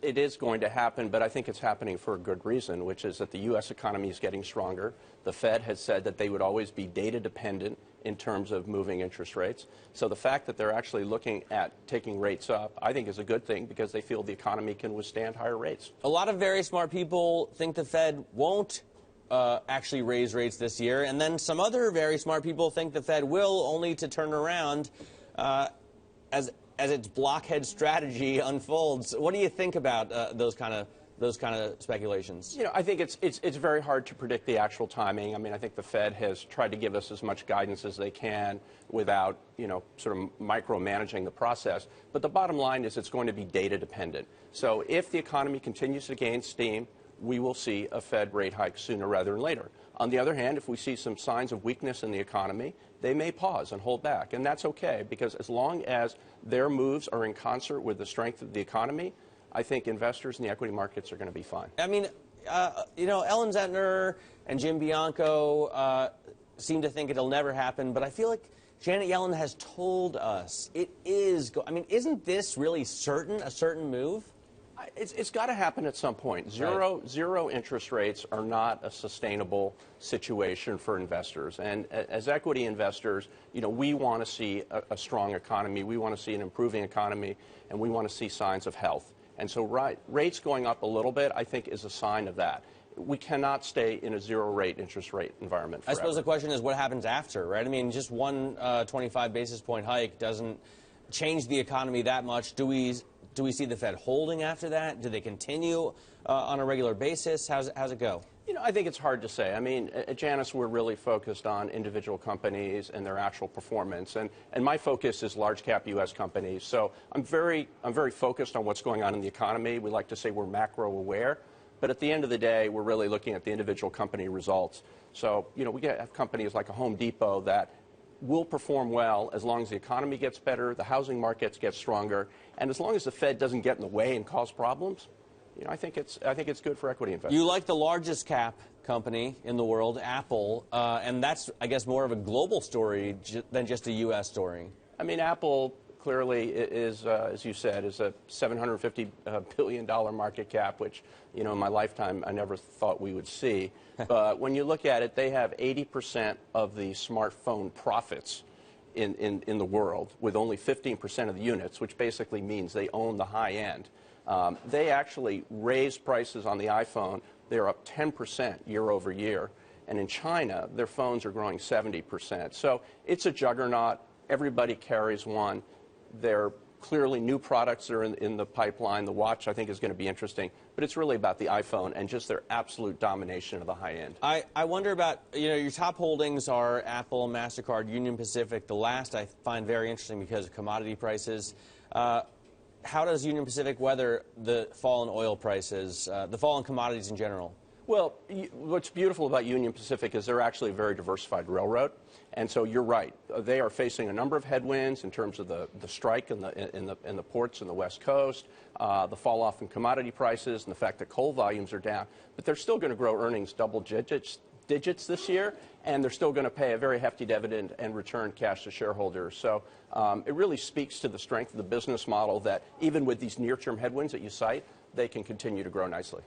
It is going to happen, but I think it's happening for a good reason, which is that the U.S. economy is getting stronger. The Fed has said that they would always be data dependent in terms of moving interest rates. So the fact that they're actually looking at taking rates up, I think is a good thing because they feel the economy can withstand higher rates. A lot of very smart people think the Fed won't actually raise rates this year, and then some other very smart people think the Fed will, only to turn around as its blockhead strategy unfolds. What do you think about those kind of speculations? You know, I think it's very hard to predict the actual timing. I mean, I think the Fed has tried to give us as much guidance as they can without, sort of micromanaging the process. But the bottom line is it's going to be data dependent. So if the economy continues to gain steam, we will see a Fed rate hike sooner rather than later. On the other hand, if we see some signs of weakness in the economy, they may pause and hold back. And that's okay, because as long as their moves are in concert with the strength of the economy, I think investors in the equity markets are going to be fine. I mean, Ellen Zentner and Jim Bianco seem to think it'll never happen, but I feel like Janet Yellen has told us it is. I mean, isn't this really a certain move? It's got to happen at some point. Zero interest rates are not a sustainable situation for investors. And as equity investors, we want to see a strong economy. We want to see an improving economy, and we want to see signs of health. And so rates going up a little bit, I think, is a sign of that. We cannot stay in a zero-rate interest rate environment forever. I suppose the question is what happens after, right? I mean, just one 25 basis point hike doesn't change the economy that much. Do we see the Fed holding after that? Do they continue on a regular basis? How's it go? I think it's hard to say. I mean, at Janus, we're really focused on individual companies and their actual performance. And my focus is large-cap U.S. companies. So I'm very focused on what's going on in the economy. We like to say we're macro-aware. But at the end of the day, we're really looking at the individual company results. So, we have companies like a Home Depot that will perform well as long as the economy gets better, the housing markets get stronger, and as long as the Fed doesn't get in the way and cause problems. I think it's good for equity investors. You like the largest cap company in the world, Apple, and that's, I guess, more of a global story than just a U.S. story. I mean, Apple clearly is, as you said, is a $750 billion market cap, which, in my lifetime I never thought we would see. But when you look at it, they have 80% of the smartphone profits in the world, with only 15% of the units, which basically means they own the high end. They actually raised prices on the iPhone. They're up 10% year over year. And in China, their phones are growing 70%. So it's a juggernaut. Everybody carries one. They're clearly new products that are in the pipeline. The watch, I think, is going to be interesting. But it's really about the iPhone and just their absolute domination of the high end. I wonder about, your top holdings are Apple, MasterCard, Union Pacific. The last I find very interesting because of commodity prices. How does Union Pacific weather the fall in oil prices, the fall in commodities in general? Well, what's beautiful about Union Pacific is they're actually a very diversified railroad. And so you're right. They are facing a number of headwinds in terms of the strike in the ports in the West Coast, the fall off in commodity prices, and the fact that coal volumes are down. But they're still going to grow earnings double digits this year, and they're still going to pay a very hefty dividend and return cash to shareholders. So it really speaks to the strength of the business model that even with these near-term headwinds that you cite, they can continue to grow nicely.